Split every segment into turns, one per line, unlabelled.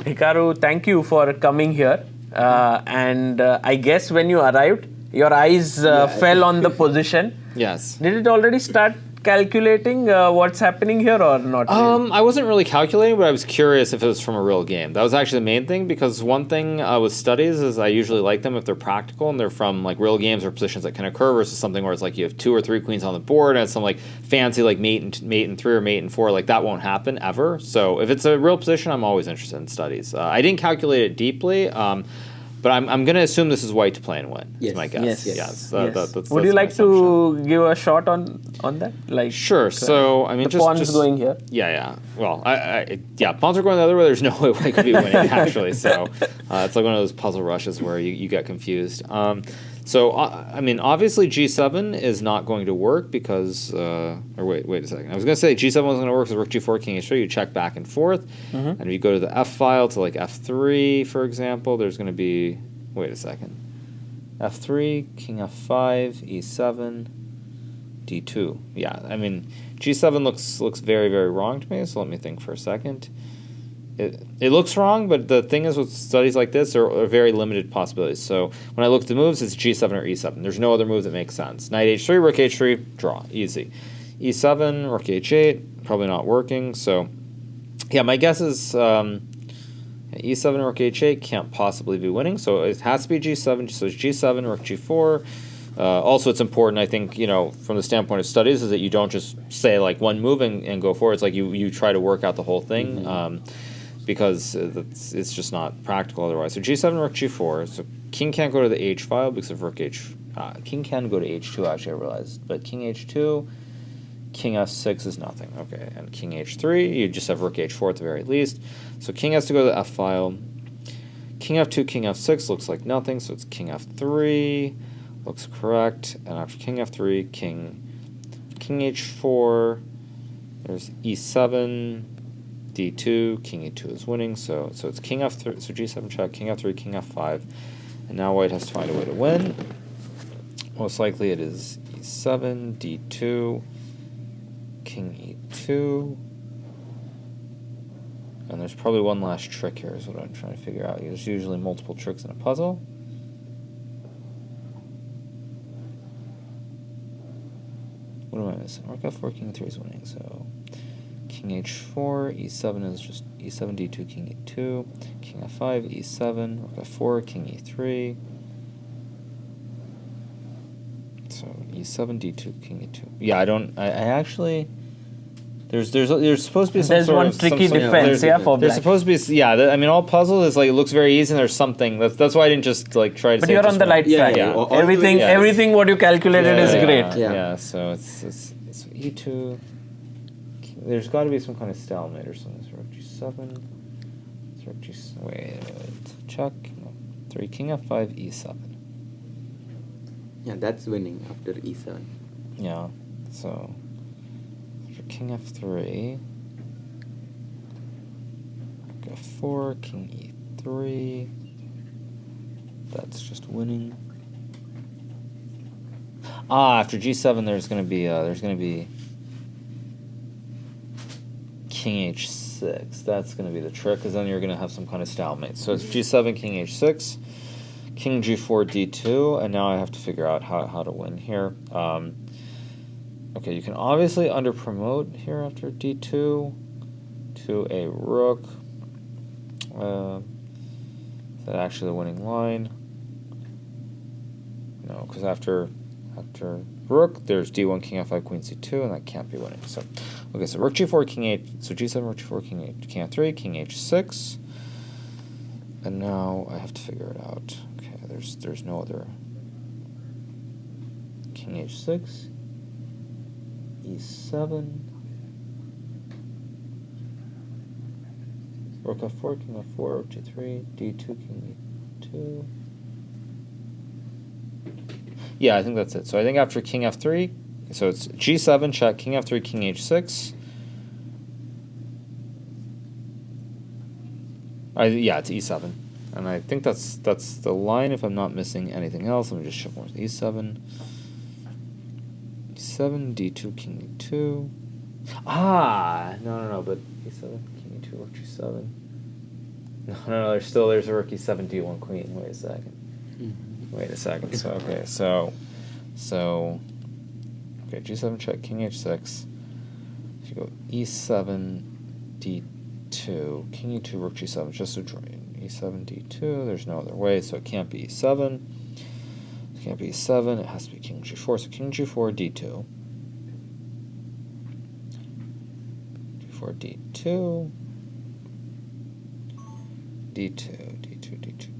Hikaru, thank you for coming here. And I guess when you arrived, your eyes fell on the position.
Yes.
Did it already start calculating what's happening here or not? Really?
I wasn't really calculating, but I was curious if it was from a real game. That was actually the main thing, because one thing with studies is I usually like them if they're practical and they're from like real games or positions that can occur, versus something where it's like you have 2 or 3 queens on the board and it's some like fancy like mate and 3 or mate and 4. Like that won't happen ever. So if it's a real position, I'm always interested in studies. I didn't calculate it deeply. But I'm going to assume this is white to play and win.
Yes.
Is my guess.
Yes.
That's
Would you like to give a shot on that? Like
sure. So I mean,
the pawns going here.
Yeah. Well, pawns are going the other way. There's no way white could be winning actually. So it's like one of those puzzle rushes where you get confused. I mean, obviously G7 is not going to work because, or wait a second. I was going to say G7 wasn't going to work because rook G4, king H3, you check back and forth. And if you go to the F file to like F3, for example, there's going to be, wait a second. F3, king F5, E7, D2. Yeah, I mean, G7 looks very, very wrong to me, so let me think for a second. It looks wrong, but the thing is with studies like this, there are very limited possibilities. So when I look at the moves, it's G7 or E7. There's no other move that makes sense. Knight H3, rook H3, draw, easy. E7, rook H8, probably not working. So yeah, my guess is E7, rook H8 can't possibly be winning. So it has to be G7, so it's G7, rook G4. Also, it's important, I think, from the standpoint of studies, is that you don't just say like one move and go forward. It's like you try to work out the whole thing. Because it's just not practical otherwise. So G7, rook G4. So king can't go to the H file because of rook H. King can go to H2, actually, I realized. But king H2, king F6 is nothing. Okay, and king H3, you just have rook H4 at the very least. So king has to go to the F file. King F2, king F6 looks like nothing, so it's king F3. Looks correct. And after king F3, king H4, there's E7, D2, king E2 is winning, so it's king F3, so G7 check, king F3, king F5, and now white has to find a way to win. Most likely it is E7, D2, king E2, and there's probably one last trick here is what I'm trying to figure out. There's usually multiple tricks in a puzzle. What am I missing? Rook F4, king E3 is winning, so king H4, E7 is just E7, D2, king E2, king F5, E7, rook F4, king E3. So E7, D2, king E2. Yeah, I actually, there's supposed to be some
there's
sort
one
of
tricky
some,
defense, for
there's
black.
supposed to be, I mean, all puzzles is like, it looks very easy and there's something. That's why I didn't just like try to
But
say
you're on the light side.
Yeah.
Everything what you calculated is great.
Yeah, so it's E2. There's got to be some kind of stalemate or something. So rook G7. Rook G7. Wait. Check. 3. King F5. E7.
Yeah, that's winning after E7.
Yeah. So after King F3. Rook F4. King E3. That's just winning. After G7, there's gonna be king H6. That's going to be the trick, because then you're going to have some kind of stalemate. So it's G7, king H6, king G4, D2, and now I have to figure out how to win here. Okay, you can obviously under-promote here after D2 to a rook. Is that actually the winning line? No, because after rook, there's D1, king F5, queen C2, and that can't be winning. So, okay, so rook G4, king 8, so G7, rook G4, king 8, king F3, king H6, and now I have to figure it out. Okay, there's no other. King H6, E7, rook F4, king F4, rook G3, D2, king E2. Yeah, I think that's it. So I think after king F3, so it's G7, check, king F3, king H6. It's E7. And I think that's the line if I'm not missing anything else. Let me just shift more to E7. E7, D2, king E2. No, but E7, king E2, rook G7. No, there's a rook e7 d1 queen. Wait a second. Wait a second. So okay, so okay, g7 check, king h6. If you go e7 d2, king e2, rook g7, just a drain. e7 d2. There's no other way, so it can't be e7. It can't be e7. It has to be king g4. So king g4 d2. g4 d2. d2.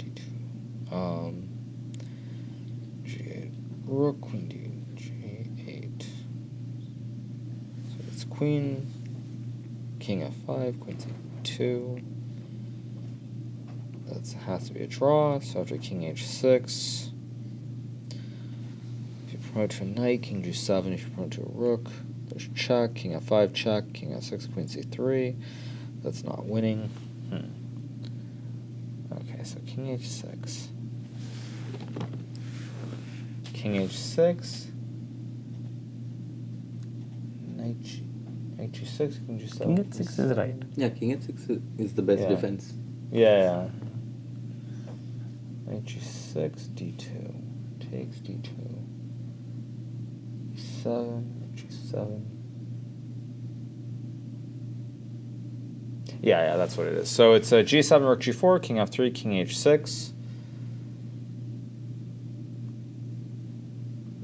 G8, rook, queen d, g8. So it's queen, king f5, queen c2. That has to be a draw. So after king h6, if you promote to a knight, king g7. If you promote to a rook, there's check, king f5 check, king f6, queen c3. That's not winning. Okay, so king h6. King h6. Knight g6, king g7.
King h6 is right.
Yeah, king h6 is the best defense.
Yeah. Knight g6, d2. Takes d2. e7, g7. Yeah, that's what it is. So it's a g7, rook g4, king f3, king h6.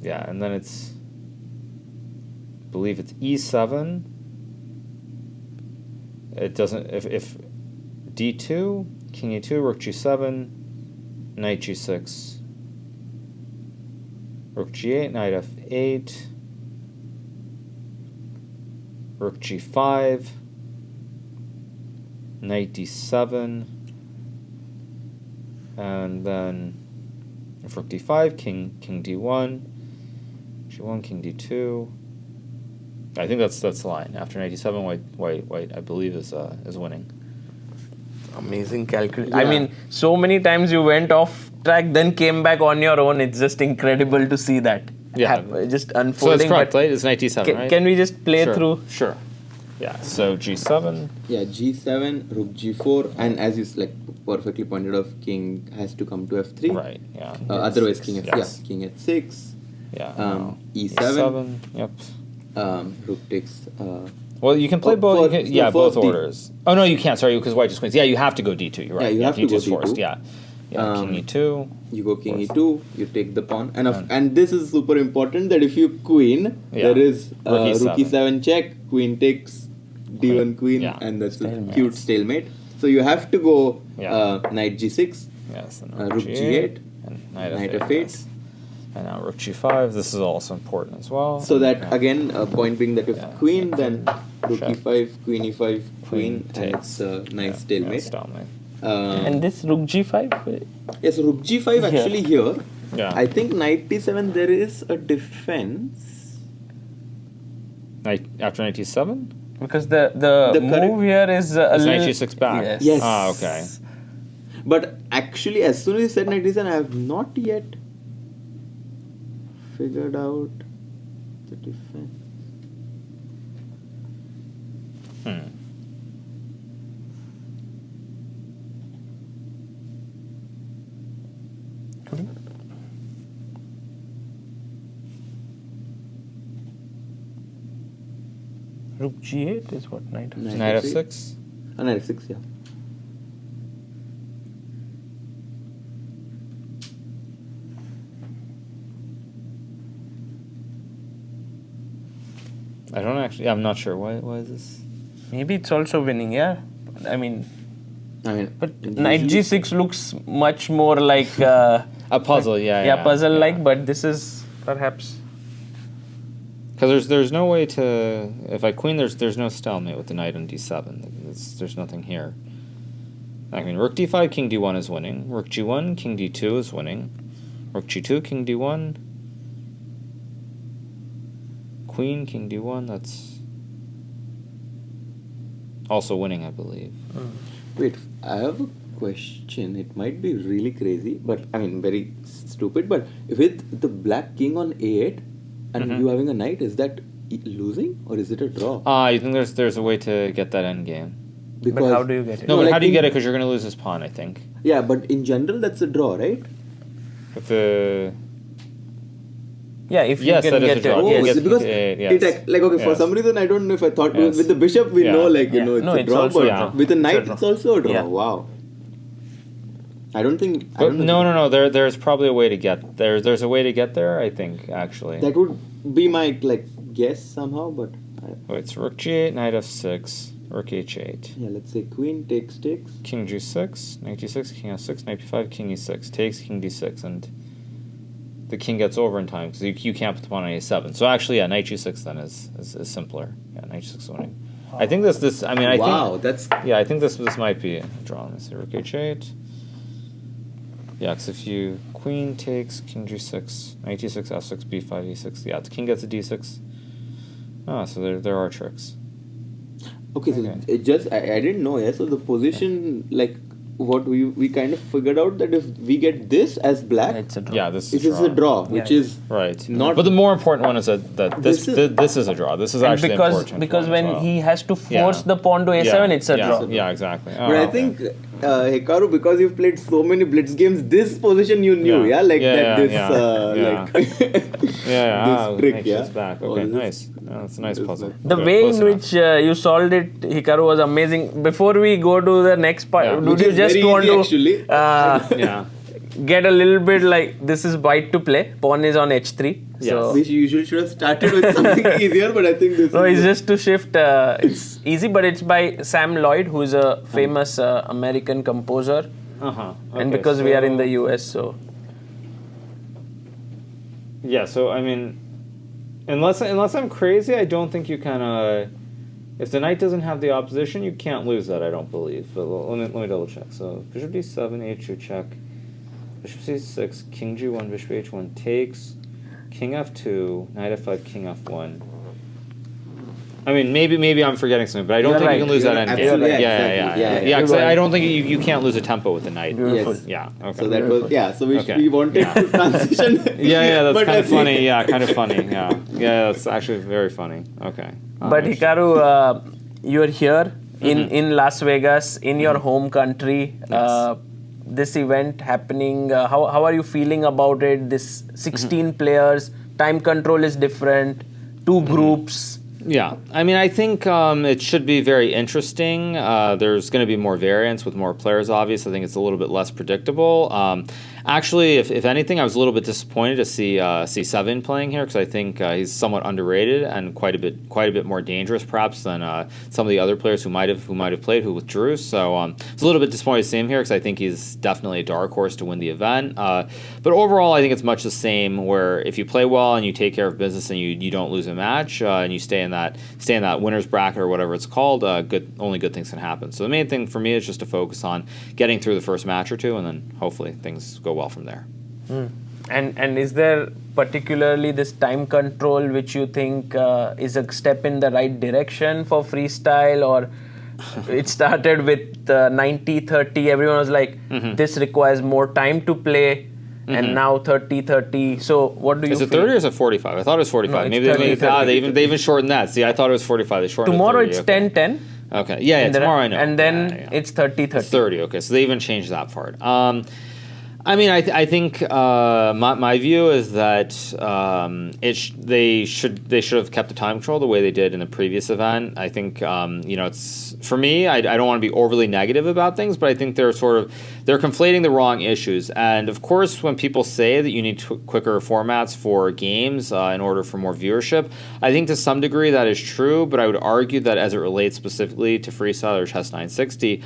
Yeah, and then it's, I believe it's e7. It doesn't, if d2, king e2, rook g7, knight g6, rook g8, knight f8, rook g5, knight d7, and then if rook d5, king d1, g1, king d2. I think that's the line. After knight d7, white I believe is winning.
Amazing calculation.
Yeah.
I mean, so many times you went off track, then came back on your own. It's just incredible to see that.
Yeah.
Just
So
unfolding.
that's correct,
but
right? It's knight d7, right?
Can we just play
Sure,
through?
Sure. Yeah, so g7.
Yeah, g7, rook g4, and as you perfectly pointed out, king has to come to f3.
Right, yeah.
Otherwise, king f
Yes.
king h6.
Yeah.
E7.
Yep.
Rook takes.
Well, you can play both. Both
D.
orders. Oh no, you can't. Sorry, because white just queens. Yeah, you have to go d2. You're right.
Yeah, you have to go
d2 is forced.
D2.
Yeah. King e2.
You go king e2. You take the pawn, and this is super important that if you queen, there is
Rook
rook e7 check. Queen takes d1 queen,
Yeah.
and that's
Stalemate.
a cute stalemate. So you have to go
Yeah.
knight g6.
Yes. And
Rook g8,
and
knight
knight
f8.
yes. And now rook g5. This is also important as well.
So that
Yeah.
again, point being that if
Yeah.
queen, then rook
Check.
e5, queen e5, queen, and
takes.
it's a nice
Yeah,
stalemate.
stalemate.
And this rook g5?
Yes, rook g5 actually here.
Yeah.
I think knight d7 there is a defense.
Knight after knight d7.
Because the
correct-
move here is a
Is knight
little...
g6 back?
Yes.
Yes.
Ah, okay.
But actually, as soon as you said knight d7, I have not yet figured out the defense.
Rook g8 is what? Knight.
Knight f6.
Knight f6, yeah.
I don't actually. I'm not sure. Why is this?
Maybe it's also winning, yeah? I mean, but
usually-
knight g6 looks much more like...
A puzzle, yeah.
puzzle-like, but this is perhaps...
Because there's no way to, if I queen, there's no stalemate with the knight on d7. There's nothing here. I mean, rook d5, king d1 is winning. Rook g1, king d2 is winning. Rook g2, king d1. Queen, king d1, that's also winning, I believe.
Wait, I have a question. It might be really crazy, but I mean, very stupid. But with the black king on a8 and you having a knight, is that losing or is it a draw?
You think there's a way to get that end game?
Because
how do you get it?
No, but
like
how do you
in-
get it? Because you're going to lose his pawn, I think.
Yeah, but in general, that's a draw, right?
With the
Yeah, if you
Yes,
can
that is
get
a draw.
Oh,
Yeah,
it.
yes,
because
yes.
like okay, for
Yes.
some reason I don't know if I thought
Yes.
with the bishop we
Yeah.
know like you
Yeah.
know it's
No,
a
it's
draw,
also
but
a draw.
with a
It's a
knight
draw.
it's also a draw.
Yeah.
Wow. I don't think. I
But
don't know.
no. There's probably a way to get there. There's a way to get there. I think actually.
That would be my like guess somehow, but
Oh, it's rook g8, knight f6, rook h8,
yeah, let's say queen takes.
king g6, knight d6, king f6, knight b5, king e6, takes, king d6, and the king gets over in time because you can't put the pawn on a7. So actually, yeah, knight g6 then is simpler. Yeah, knight g6 winning. I think this. I mean, I
Wow,
think.
that's
Yeah, I think this might be a draw. Let's see, rook h8. Yeah, because if you queen takes, king g6, knight d6, f6, b5, e6. Yeah, the king gets a d6. Ah, so there are tricks.
okay. So
Okay.
it just I didn't know. Yeah, so the position like what we kind of figured out that if we get this as black,
It's a draw.
Yeah, this
this
is
is a draw, which
Yeah.
is
Right.
Not-
But the more important one is that this
This
is a draw. This is
And
actually
because
important.
because
one
when
as well.
he has to
Yeah.
force the pawn to a7,
Yeah,
it's a
yeah,
draw.
Yeah, exactly. Oh,
But I
okay.
think Hikaru, because you've played so many blitz games, this position you knew,
Yeah.
yeah, like
Yeah,
that.
yeah,
This
yeah.
like
Yeah,
this trick,
makes
yeah.
sense back.
All
Okay,
this-
nice. Oh, that's a nice
this
puzzle.
back.
The
Okay,
way
close
in
enough.
which you solved it, Hikaru, was amazing. Before we go to the next part,
Yeah.
would
Which
you
is
just
very
want
easy,
to
actually.
Yeah.
get a little bit like this is white to play? Pawn is on h3. So
We usually should have started with something easier, but I think this.
no,
is
it's just to shift. It's easy, but it's by Sam Lloyd, who is a famous American composer. And because we are in the US, so
Yeah, so I mean, unless I'm crazy, I don't think you can. If the knight doesn't have the opposition, you can't lose that. I don't believe. But let me double check. So bishop d7, h2 check, bishop c6, king g1, bishop h1 takes, king f2, knight f5, king f1. I mean, maybe I'm forgetting something, but I don't
You're
think
right.
you can lose
You're
that endgame.
absolutely right.
Yeah,
Exactly.
yeah.
Yeah,
Because
you're right.
I don't think you can't lose a tempo with the knight.
Beautiful.
Yes.
Yeah. Okay.
So that was So
Okay.
we wanted
Yeah.
to transition.
Yeah, that's
But
kind
I
of
think-
funny. Yeah, kind of funny. Yeah, that's actually very funny. Okay.
But Hikaru, you're here
Mm-hmm.
in Las Vegas, in your home country. This event happening. How are you feeling about it? This 16
Mm-hmm.
players, time control is different, two groups.
Yeah, I mean, I think it should be very interesting. There's going to be more variance with more players, obviously. I think it's a little bit less predictable. Actually, if anything, I was a little bit disappointed to see C7 playing here because I think he's somewhat underrated and quite a bit more dangerous, perhaps, than some of the other players who might have played who withdrew. So it's a little bit disappointed to see him here because I think he's definitely a dark horse to win the event. But overall, I think it's much the same. Where if you play well and you take care of business and you don't lose a match and you stay in that winner's bracket or whatever it's called, only good things can happen. So the main thing for me is just to focus on getting through the first match or two, and then hopefully things go well from there.
And is there particularly this time control which you think is a step in the right direction for freestyle, or it started with 90-30, everyone was like, this requires more time to play, and now 30-30. So what do you
Is it
feel?
30 or is it 45? I thought it was 45.
No, it's
Maybe
30, 30.
they even shortened that. See, I thought it was 45. They shortened
Tomorrow
it to 30.
it's
Okay.
10-10.
Okay. Yeah, tomorrow I know.
And then
Yeah.
it's 30-30.
It's 30. Okay, so they even changed that part. I mean, I think my view is that they should have kept the time control the way they did in the previous event. I think it's for me. I don't want to be overly negative about things, but I think they're conflating the wrong issues. And of course, when people say that you need quicker formats for games in order for more viewership, I think to some degree that is true. But I would argue that as it relates specifically to freestyle or chess 960,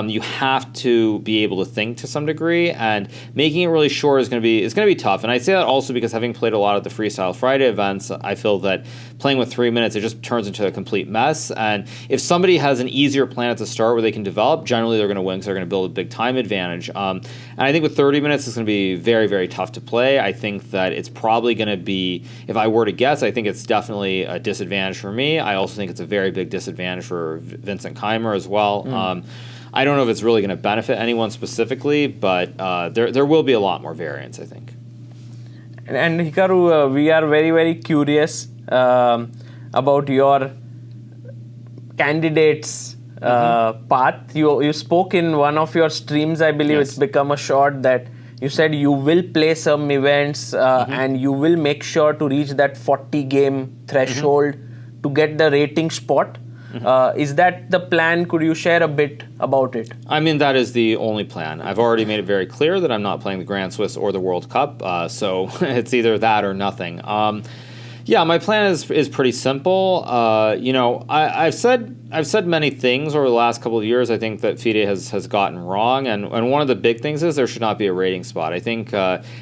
you have to be able to think to some degree, and making it really short is going to be tough. And I say that also because having played a lot of the Freestyle Friday events, I feel that playing with 3 minutes, it just turns into a complete mess. And if somebody has an easier plan at the start where they can develop, generally they're going to win because they're going to build a big time advantage. And I think with 30 minutes, it's going to be very, very tough to play. I think that it's probably going to be, if I were to guess, I think it's definitely a disadvantage for me. I also think it's a very big disadvantage for Vincent Keimer as well. I don't know if it's really going to benefit anyone specifically, but there will be a lot more variance, I think.
And Hikaru, we are very, very curious about your candidates path. You spoke in one of your streams, I believe.
Yes.
It's become a short that you said you will play some events and you will make sure to reach that 40 game threshold to get the rating spot. Is that the plan? Could you share a bit about it?
I mean, that is the only plan. I've already made it very clear that I'm not playing the Grand Swiss or the World Cup, so it's either that or nothing. Yeah, my plan is pretty simple. I've said many things over the last couple of years. I think that FIDE has gotten wrong, and one of the big things is there should not be a rating spot. I think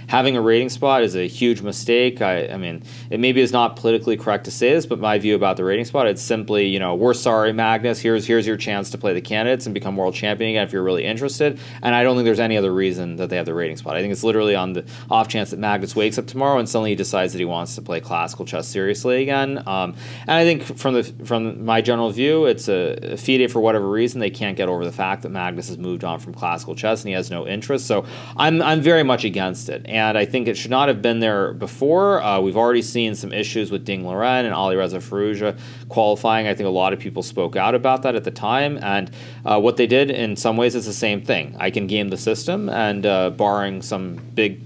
having a rating spot is a huge mistake. I mean, it maybe is not politically correct to say this, but my view about the rating spot, it's simply, we're sorry, Magnus. Here's your chance to play the candidates and become world champion again if you're really interested. And I don't think there's any other reason that they have the rating spot. I think it's literally on the off chance that Magnus wakes up tomorrow and suddenly he decides that he wants to play classical chess seriously again. And I think from my general view, it's a FIDE for whatever reason they can't get over the fact that Magnus has moved on from classical chess and he has no interest. So I'm very much against it, and I think it should not have been there before. We've already seen some issues with Ding Liren and Alireza Firouzja qualifying. I think a lot of people spoke out about that at the time, and what they did in some ways is the same thing. I can game the system, and barring some big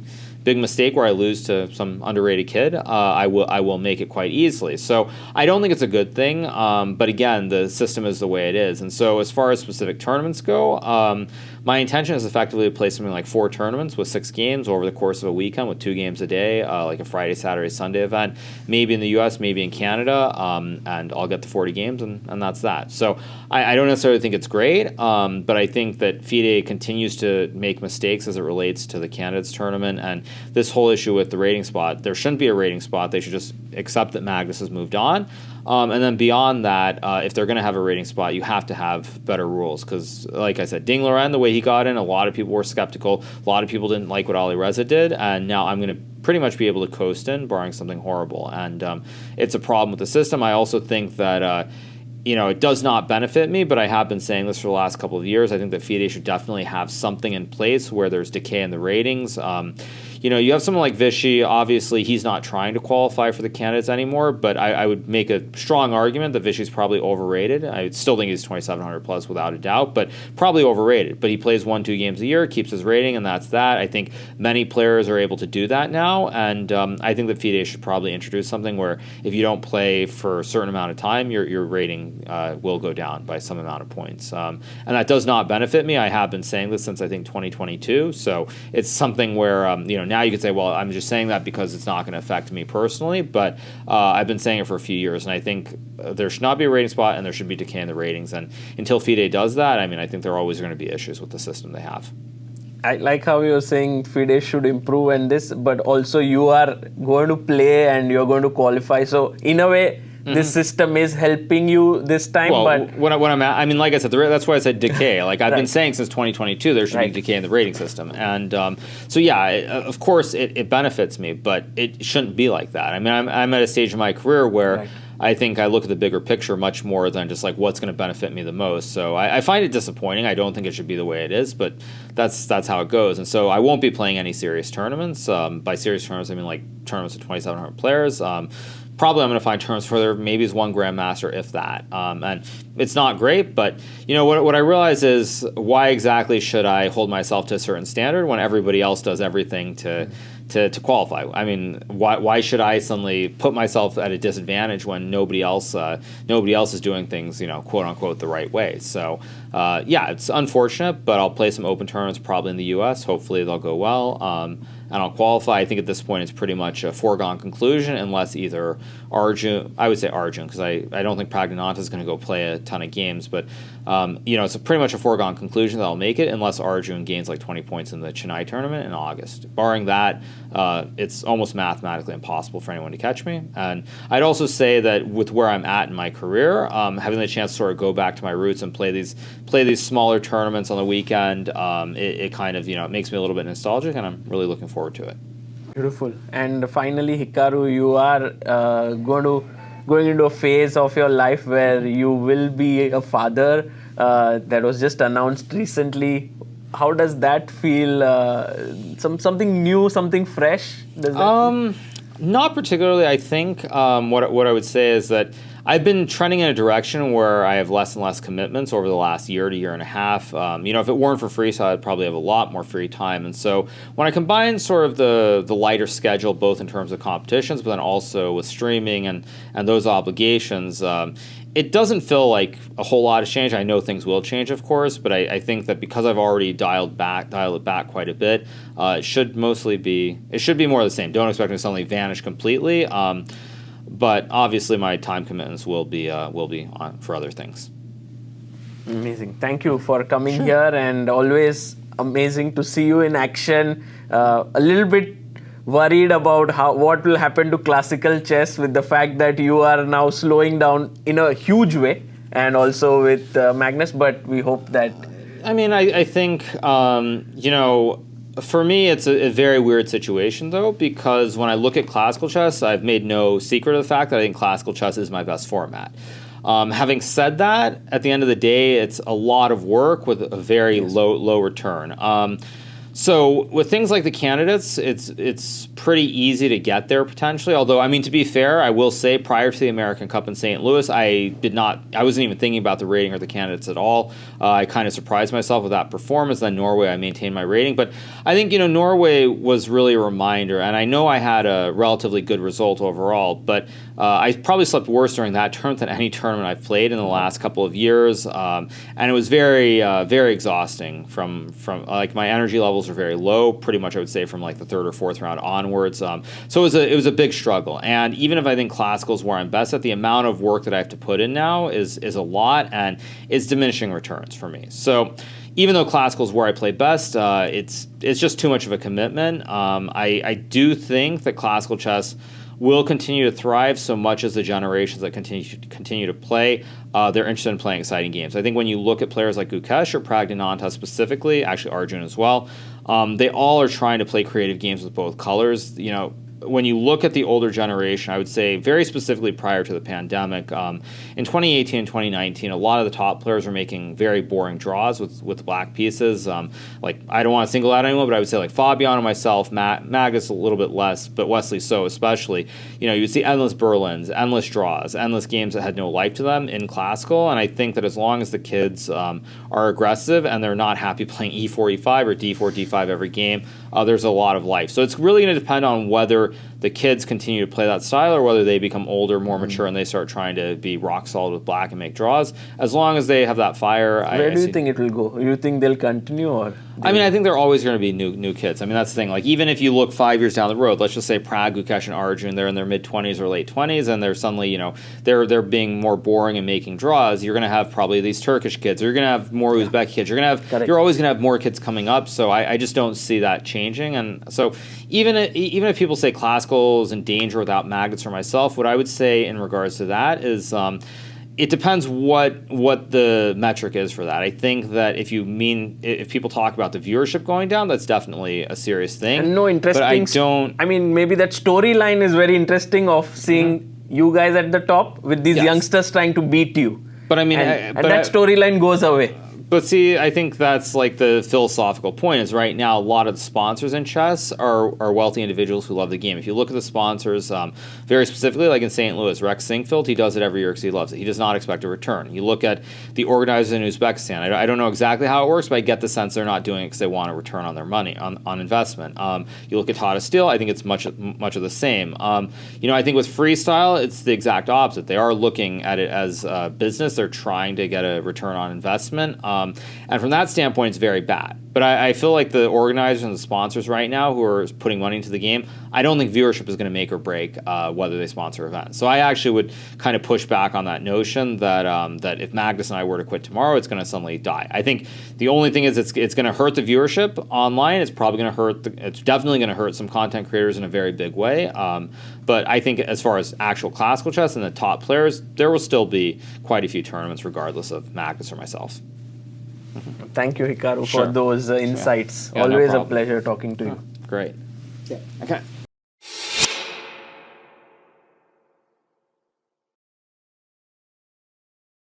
mistake where I lose to some underrated kid, I will make it quite easily. So I don't think it's a good thing, but again, the system is the way it is. And so as far as specific tournaments go, my intention is effectively to play something like 4 tournaments with 6 games over the course of a weekend with 2 games a day, like a Friday, Saturday, Sunday event, maybe in the US, maybe in Canada, and I'll get to 40 games, and that's that. So I don't necessarily think it's great, but I think that FIDE continues to make mistakes as it relates to the candidates tournament, and this whole issue with the rating spot, there shouldn't be a rating spot. They should just accept that Magnus has moved on. And then beyond that, if they're going to have a rating spot, you have to have better rules. Because, like I said, Ding Liren, the way he got in, a lot of people were skeptical. A lot of people didn't like what Alireza did. And now I'm going to pretty much be able to coast in, barring something horrible. And it's a problem with the system. I also think that it does not benefit me, but I have been saying this for the last couple of years. I think that FIDE should definitely have something in place where there's decay in the ratings. You have someone like Vichy. Obviously, he's not trying to qualify for the candidates anymore, but I would make a strong argument that Vichy's probably overrated. I still think he's 2,700 plus without a doubt, but probably overrated. But he plays 1-2 games a year, keeps his rating, and that's that. I think many players are able to do that now, and I think that FIDE should probably introduce something where if you don't play for a certain amount of time, your rating will go down by some amount of points. And that does not benefit me. I have been saying this since, I think, 2022, so it's something where, now you could say, well, I'm just saying that because it's not going to affect me personally, but I've been saying it for a few years, and I think there should not be a rating spot and there should be decay in the ratings. And until FIDE does that, I think there are always going to be issues with the system they have.
I like how you're saying FIDE should improve and this, but also you are going to play and you're going to qualify. So in a way, this system is helping you this time.
Well,
but
when I'm at, like I said, that's why I said decay. Like I've been saying since 2022, there should be decay in the rating system. And so yeah, of course it benefits me, but it shouldn't be like that. I'm at a stage in my career where I think I look at the bigger picture much more than just like what's going to benefit me the most. So I find it disappointing. I don't think it should be the way it is, but that's how it goes. And so I won't be playing any serious tournaments. By serious tournaments, I mean like tournaments with 2,700 players. Probably I'm going to find tournaments for there maybe is one Grandmaster, if that. And it's not great, but what I realize is why exactly should I hold myself to a certain standard when everybody else does everything to qualify? Why should I suddenly put myself at a disadvantage when nobody else is doing things, quote unquote, the right way? So it's unfortunate, but I'll play some open tournaments probably in the U.S. Hopefully they'll go well. And I'll qualify. I think at this point it's pretty much a foregone conclusion unless either Arjun, I would say Arjun, because I don't think Pragnananta is going to go play a ton of games, but it's pretty much a foregone conclusion that I'll make it unless Arjun gains like 20 points in the Chennai tournament in August. Barring that, it's almost mathematically impossible for anyone to catch me. And I'd also say that with where I'm at in my career, having the chance to sort of go back to my roots and play these smaller tournaments on the weekend, it kind of it makes me a little bit nostalgic, and I'm really looking forward to it.
Beautiful. And finally, Hikaru, you are going into a phase of your life where you will be a father. That was just announced recently. How does that feel? Something new, something fresh?
Not particularly. I think what I would say is that I've been trending in a direction where I have less and less commitments over the last year to year and a half. If it weren't for freestyle, I'd probably have a lot more free time. And so when I combine sort of the lighter schedule, both in terms of competitions, but then also with streaming and those obligations, it doesn't feel like a whole lot has changed. I know things will change, of course, but I think that because I've already dialed it back quite a bit, it should be more of the same. Don't expect it to suddenly vanish completely. But obviously, my time commitments will be on for other things.
Amazing. Thank you for coming here, and always amazing to see you in action. A little bit worried about what will happen to classical chess with the fact that you are now slowing down in a huge way, and also with Magnus, but we hope that...
I think, for me, it's a very weird situation, though, because when I look at classical chess, I've made no secret of the fact that I think classical chess is my best format. Having said that, at the end of the day, it's a lot of work with a very low return. So with things like the candidates, it's pretty easy to get there potentially. Although, to be fair, I will say prior to the American Cup in St. Louis, I wasn't even thinking about the rating or the candidates at all. I kind of surprised myself with that performance. Then Norway, I maintained my rating. But I think, Norway was really a reminder. And I know I had a relatively good result overall, but I probably slept worse during that tournament than any tournament I've played in the last couple of years. And it was very, very exhausting from my energy levels are very low, pretty much I would say from like the third or fourth round onwards. So it was a big struggle. And even if I think classical is where I'm best at, the amount of work that I have to put in now is a lot, and it's diminishing returns for me. So even though classical is where I play best, it's just too much of a commitment. I do think that classical chess will continue to thrive so much as the generations that continue to play, they're interested in playing exciting games. I think when you look at players like Gukesh or Praggnanandhaa specifically, actually Arjun as well, they all are trying to play creative games with both colors. When you look at the older generation, I would say very specifically prior to the pandemic, in 2018 and 2019, a lot of the top players were making very boring draws with black pieces. I don't want to single out anyone, but I would say like Fabian and myself, Magnus a little bit less, but Wesley so especially. You'd see endless Berlins, endless draws, endless games that had no life to them in classical. And I think that as long as the kids are aggressive and they're not happy playing e4, e5 or d4, d5 every game, there's a lot of life. So it's really going to depend on whether the kids continue to play that style or whether they become older, more mature, and they start trying to be rock solid with black and make draws. As long as they have that fire,
where do you think it will go? You think they'll continue, or?
I think there are always going to be new kids. That's the thing. Like even if you look 5 years down the road, let's just say Pragg, Gukesh, and Arjun, they're in their mid-20s or late 20s, and they're suddenly, they're being more boring and making draws. You're going to have probably these Turkish kids, or you're going to have more Uzbek kids. You're always going to have more kids coming up. So I just don't see that changing. And so even if people say classical is in danger without Magnus or myself, what I would say in regards to that is it depends what the metric is for that. I think that if people talk about the viewership going down, that's definitely a serious thing.
And no interesting.
But I don't.
Maybe that storyline is very interesting of seeing you guys at the top with these youngsters trying to beat you.
But
and that storyline goes away.
But see, I think that's like the philosophical point is right now a lot of the sponsors in chess are wealthy individuals who love the game. If you look at the sponsors, very specifically, like in St. Louis, Rex Sinkfield, he does it every year because he loves it. He does not expect a return. You look at the organizers in Uzbekistan. I don't know exactly how it works, but I get the sense they're not doing it because they want a return on their money, on investment. You look at Tata Steel, I think it's much of the same. I think with freestyle, it's the exact opposite. They are looking at it as a business. They're trying to get a return on investment. And from that standpoint, it's very bad. But I feel like the organizers and the sponsors right now who are putting money into the game, I don't think viewership is going to make or break whether they sponsor events. So I actually would kind of push back on that notion that if Magnus and I were to quit tomorrow, it's going to suddenly die. I think the only thing is it's going to hurt the viewership online. It's probably going to hurt. It's definitely going to hurt some content creators in a very big way. But I think as far as actual classical chess and the top players, there will still be quite a few tournaments regardless of Magnus or myself.
Thank you, Hikaru, for those insights.
Yeah,
Always
no
a pleasure talking to you.
Great.
Yeah.
Okay.